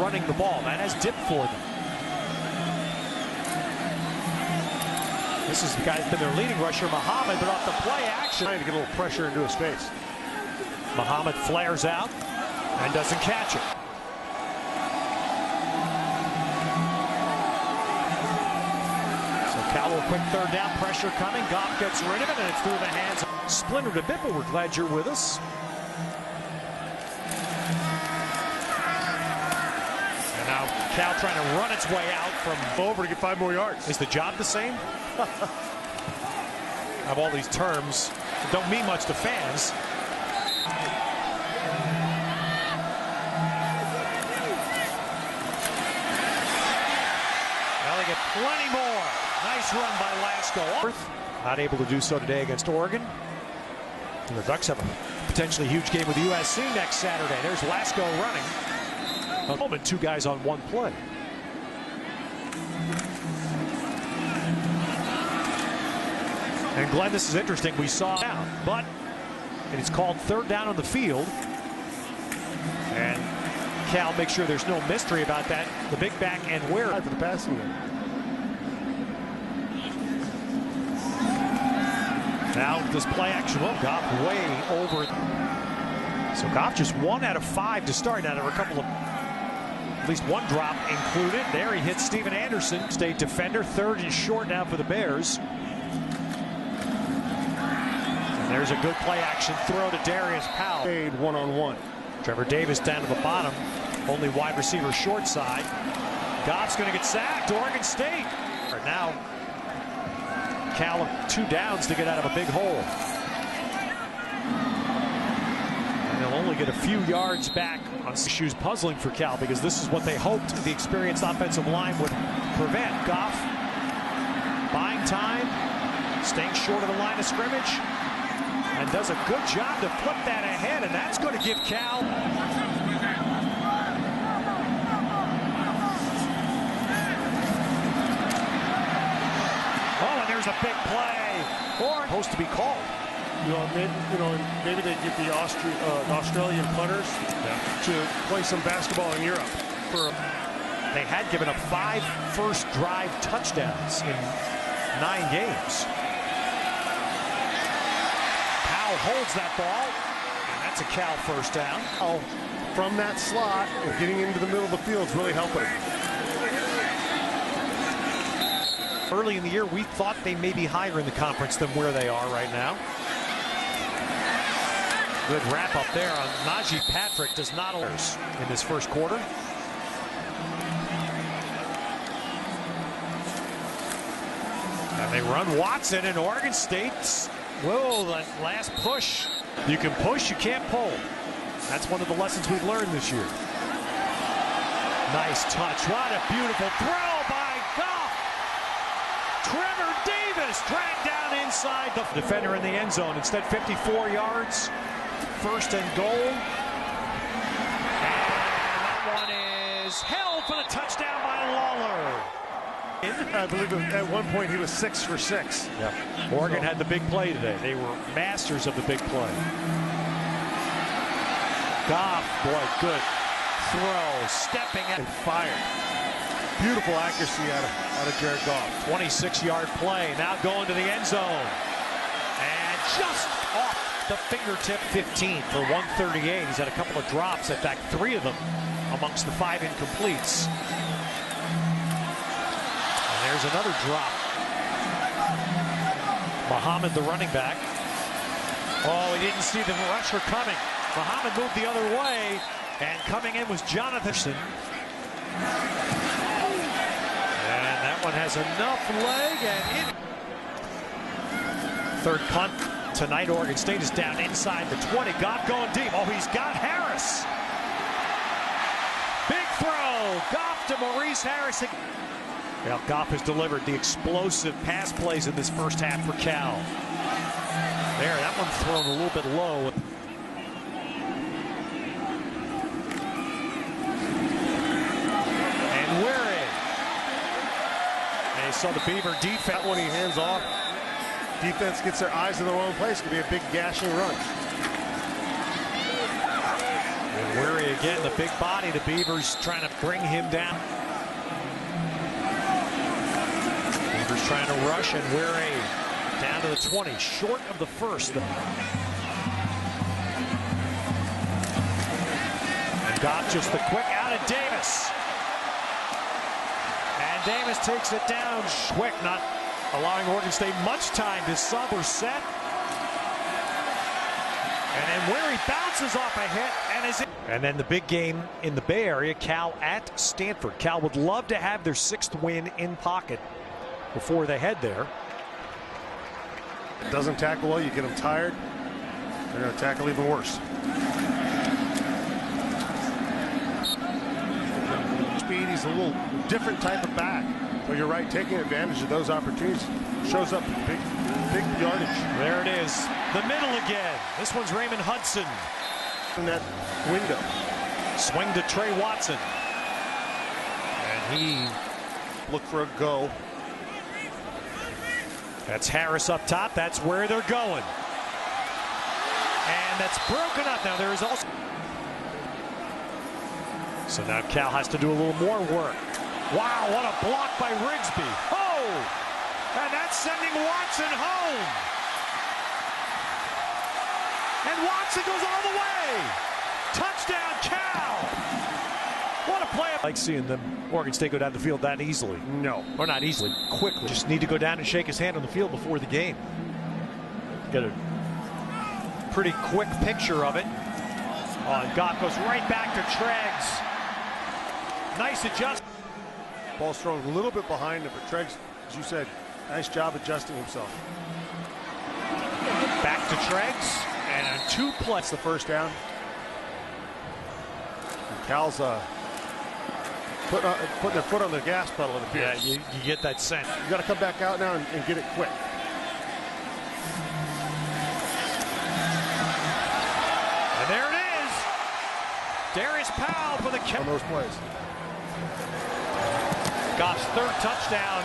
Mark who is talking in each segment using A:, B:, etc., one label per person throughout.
A: running the ball. That has dipped for them. This is the guy that's been their leading rusher, Muhammad, but off the play action.
B: Trying to get a little pressure into his face.
A: Muhammad flares out and doesn't catch it. So Cal, a quick third down, pressure coming. Goff gets rid of it, and it's through the hands. Splintered a bit, but we're glad you're with us. And now Cal trying to run its way out from
B: over to get 5 more yards.
A: Is the job the same? Have all these terms that don't mean much to fans. Well, they get plenty more. Nice run by Lasco. Not able to do so today against Oregon. And the Ducks have a potentially huge game with USC next Saturday. There's Lasco running. A moment, 2 guys on 1 play. And Glenn, this is interesting. We saw down, but it's called third down on the field. And Cal makes sure there's no mystery about that. The big back and where
B: for the passing game.
A: Now this play action. Well, Goff way over. So Goff just 1 out of 5 to start. Now there were a couple of, at least 1 drop included. There he hits Steven Anderson, state defender. 3rd and short now for the Bears. And there's a good play action throw to Darius Powell.
B: Paid one-on-one.
A: Trevor Davis down to the bottom. Only wide receiver short side. Goff's going to get sacked. Oregon State. Now Cal 2 downs to get out of a big hole. And they'll only get a few yards back on issues puzzling for Cal because this is what they hoped the experienced offensive line would prevent. Goff buying time, staying short of the line of scrimmage, and does a good job to flip that ahead, and that's going to give Cal a big play, or supposed to be called.
B: Maybe they get the Australian punters to play some basketball in Europe.
A: They had given up 5 first drive touchdowns in 9 games. Powell holds that ball, and that's a Cal first down.
B: From that slot and getting into the middle of the field is really helping him.
A: Early in the year, we thought they may be higher in the conference than where they are right now. Good wrap up there on Najee Patrick. Does not lose in this first quarter. And they run Watson, and Oregon State's, whoa, that last push. You can push, you can't pull. That's one of the lessons we've learned this year. Nice touch. What a beautiful throw by Goff. Trevor Davis dragged down inside the defender in the end zone. Instead, 54 yards. 1st and goal. And that one is held for the touchdown by Lawler.
B: I believe at one point he was 6 for 6.
A: Yep. Oregon had the big play today. They were masters of the big play. Goff, boy, good throw. Stepping and fired.
B: Beautiful accuracy out of Jared Goff.
A: 26-yard play. Now going to the end zone. And just off the fingertip, 15 for 138. He's had a couple of drops. In fact, 3 of them amongst the 5 incompletes. And there's another drop. Muhammad, the running back. Oh, he didn't see the rusher coming. Muhammad moved the other way, and coming in was Jonathan. And that one has enough leg, and in. 3rd punt tonight. Oregon State is down inside the 20. Goff going deep. Oh, he's got Harris. Big throw. Goff to Maurice Harris. Well, Goff has delivered the explosive pass plays in this first half for Cal. There, that one thrown a little bit low. And Weary. And you saw the Beaver defense.
B: When he hands off, defense gets their eyes in the wrong place. It could be a big gashing run.
A: And Weary again, the big body. The Beavers trying to bring him down. Beavers trying to rush, and Weary down to the 20, short of the first. And Goff just the quick out of Davis. And Davis takes it down quick, not allowing Oregon State much time to sub or set. And then Weary bounces off a hit and is in. And then the big game in the Bay Area, Cal at Stanford. Cal would love to have their 6th win in pocket before they head there.
B: Doesn't tackle well, you get them tired, they're going to tackle even worse. Speed, he's a little different type of back. But you're right, taking advantage of those opportunities shows up big yardage.
A: There it is, the middle again. This one's Raymond Hudson.
B: In that window.
A: Swing to Trey Watson. And he
B: look for a go.
A: That's Harris up top. That's where they're going. And that's broken up. Now there is also. So now Cal has to do a little more work. Wow, what a block by Rigsby. Oh! And that's sending Watson home. And Watson goes all the way. Touchdown, Cal. What a play. I like seeing them, Oregon State, go down the field that easily.
B: No.
A: Or not easily, quickly. Just need to go down and shake his hand on the field before the game. Get a pretty quick picture of it. Oh, and Goff goes right back to Treggs. Nice adjustment.
B: Ball's thrown a little bit behind him, but Treggs, as you said, nice job adjusting himself.
A: Back to Treggs, and a 2-plus
B: the first down. And Cal's putting their foot on the gas pedal, it appears.
A: Yeah, you get that sense.
B: You got to come back out now and get it quick.
A: And there it is. Darius Powell for the catch.
B: On those plays.
A: Goff's 3rd touchdown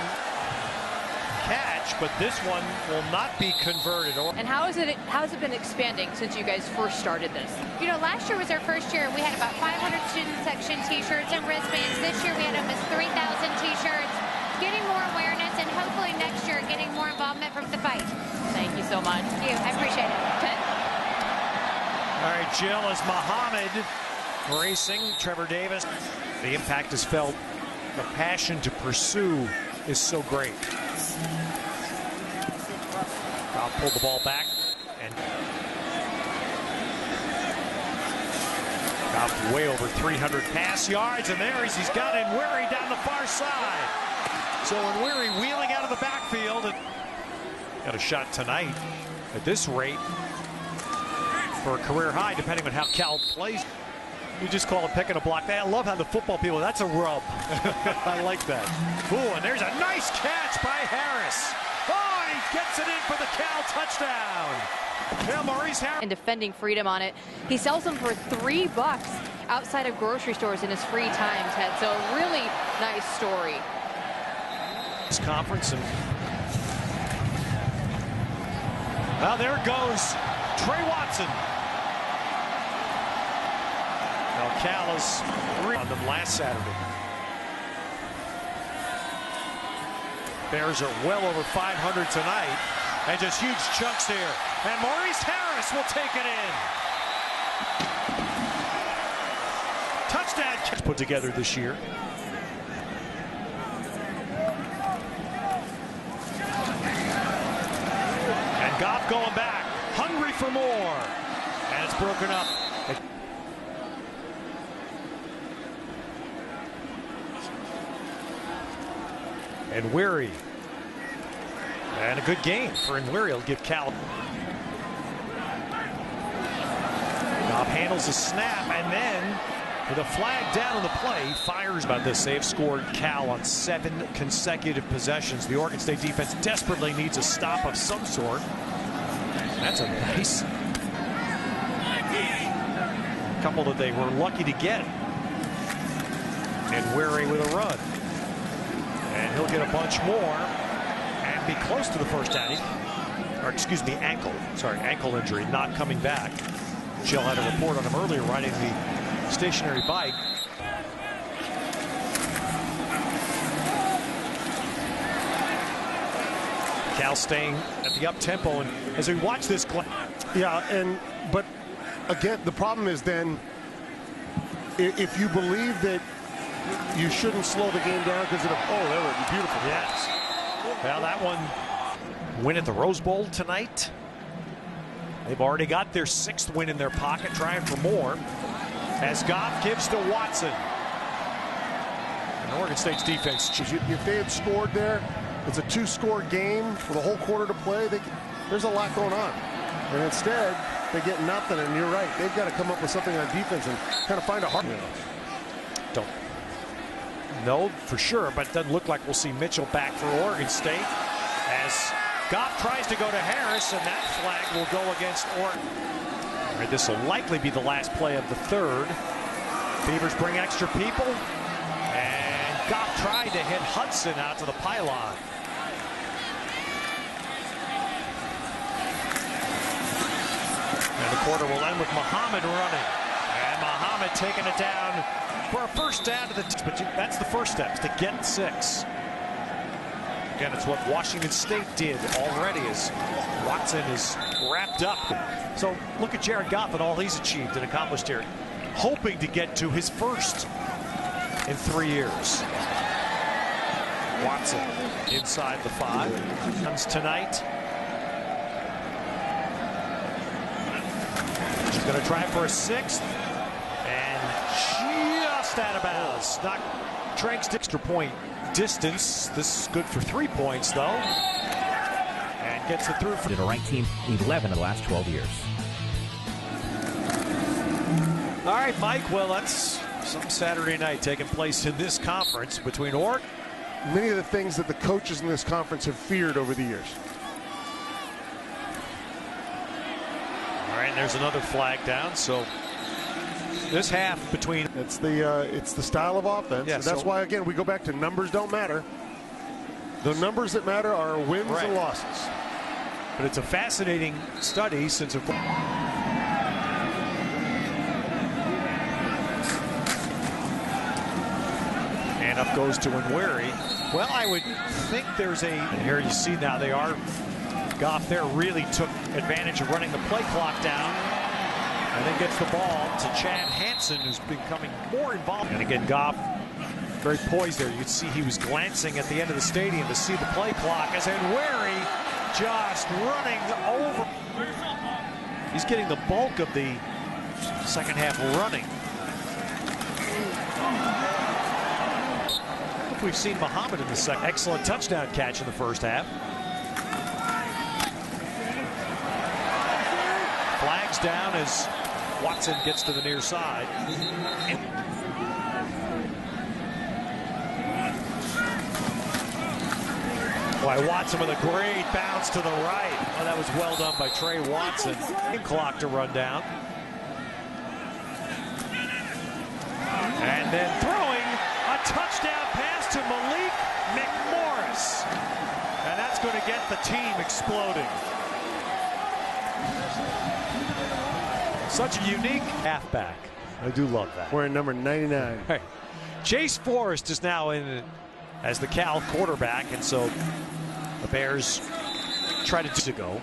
A: catch, but this one will not be converted.
C: And how has it been expanding since you guys first started this?
D: You know, last year was our first year. We had about 500 student section t-shirts and wristbands. This year we had almost 3,000 t-shirts, getting more awareness, and hopefully next year getting more involvement from the fight.
C: Thank you so much.
D: Thank you. I appreciate it.
A: All right, Jill, as Muhammad racing, Trevor Davis. The impact is felt. The passion to pursue is so great. Goff pulled the ball back, and Goff way over 300 pass yards, and there he's got it. Weary down the far side. So when Weary wheeling out of the backfield, got a shot tonight at this rate for a career high, depending on how Cal plays. You just call it picking a block. I love how the football people, that's a rub. I like that. Ooh, and there's a nice catch by Harris. Oh, and he gets it in for the Cal touchdown. Yeah, Maurice Harris.
C: And defending freedom on it. He sells them for $3 outside of grocery stores in his free time, Ted. So a really nice story.
A: This conference, and well, there it goes. Trey Watson. Now Cal is on them last Saturday. Bears are well over 500 tonight, and just huge chunks here. And Maurice Harris will take it in. Touchdown catch put together this year. And Goff going back, hungry for more, and it's broken up. And Weary. And a good game for Weary. Will give Cal. Goff handles the snap, and then with a flag down on the play, fires about this. They've scored Cal on 7 consecutive possessions. The Oregon State defense desperately needs a stop of some sort. That's a nice couple that they were lucky to get. And Weary with a run. And he'll get a bunch more and be close to the first down. Or excuse me, ankle injury, not coming back. Jill had a report on him earlier riding the stationary bike. Cal staying at the up-tempo, and as we watch this...
B: Yeah, but again, the problem is then, if you believe that you shouldn't slow the game down because of that would be beautiful.
A: Yes. Well, that one win at the Rose Bowl tonight. They've already got their 6th win in their pocket, trying for more. As Goff gives to Watson. And Oregon State's defense.
B: If they had scored there, it's a 2-score game for the whole quarter to play. There's a lot going on. And instead, they get nothing, and you're right. They've got to come up with something on defense and kind of find a hard.
A: Don't know for sure, but it doesn't look like we'll see Mitchell back for Oregon State as Goff tries to go to Harris, and that flag will go against Oregon. All right, this will likely be the last play of the 3rd. Beavers bring extra people, and Goff tried to hit Hudson out to the pylon. And the quarter will end with Muhammad running. And Muhammad taking it down for a first down to the... But that's the first step, to get 6. Again, it's what Washington State did already as Watson is wrapped up. So look at Jared Goff and all he's achieved and accomplished here. Hoping to get to his first in 3 years. Watson inside the 5. Comes tonight. He's going to try for a 6th. And just out of bounds. Not Trank's extra point distance. This is good for 3 points, though. And gets it through.
E: A ranked team 11 of the last 12 years.
A: All right, Mike. Well, that's some Saturday night taking place in this conference between Oregon.
B: Many of the things that the coaches in this conference have feared over the years.
A: All right, and there's another flag down. So this half between...
B: It's the style of offense.
A: Yeah,
B: and that's why, again, we go back to numbers don't matter. The numbers that matter are wins and losses.
A: But it's a fascinating study since... And up goes to Nweri. Well, I would think there's a... And here you see now they are... Goff there really took advantage of running the play clock down. And then gets the ball to Chad Hansen, who's becoming more involved. And again, Goff very poised there. You'd see he was glancing at the end of the stadium to see the play clock as Nweri just running over. He's getting the bulk of the second half running. We've seen Muhammad in the second. Excellent touchdown catch in the first half. Flags down as Watson gets to the near side. Boy, Watson with a great bounce to the right. Oh, that was well done by Trey Watson. Clock to run down. And then throwing a touchdown pass to Malik McMorris. And that's going to get the team exploding. Such a unique halfback. I do love that.
B: Wearing number 99.
A: Right. Chase Forrest is now in as the Cal quarterback, and so the Bears try to go.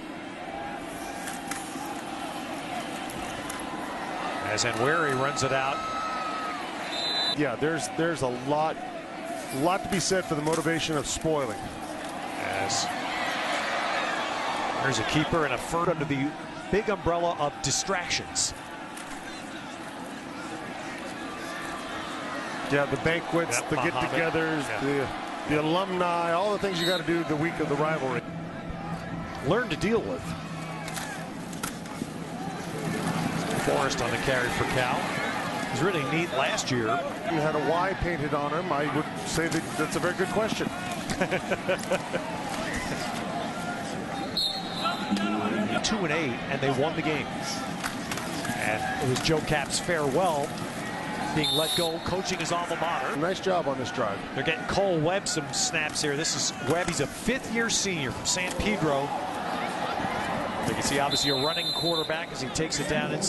A: As Nweri runs it out.
B: Yeah, there's a lot to be said for the motivation of spoiling.
A: As there's a keeper and a third under the big umbrella of distractions.
B: Yeah, the banquets, the get-togethers, the alumni, all the things you got to do the week of the rivalry.
A: Learn to deal with. Forrest on the carry for Cal. It was really neat last year.
B: You had a Y painted on him. I would say that's a very good question.
A: 2-8, and they won the game. And it was Joe Cap's farewell, being let go, coaching his alma mater.
B: Nice job on this drive.
A: They're getting Cole Webb some snaps here. This is Webb. He's a fifth-year senior from San Pedro. You can see obviously a running quarterback as he takes it down inside.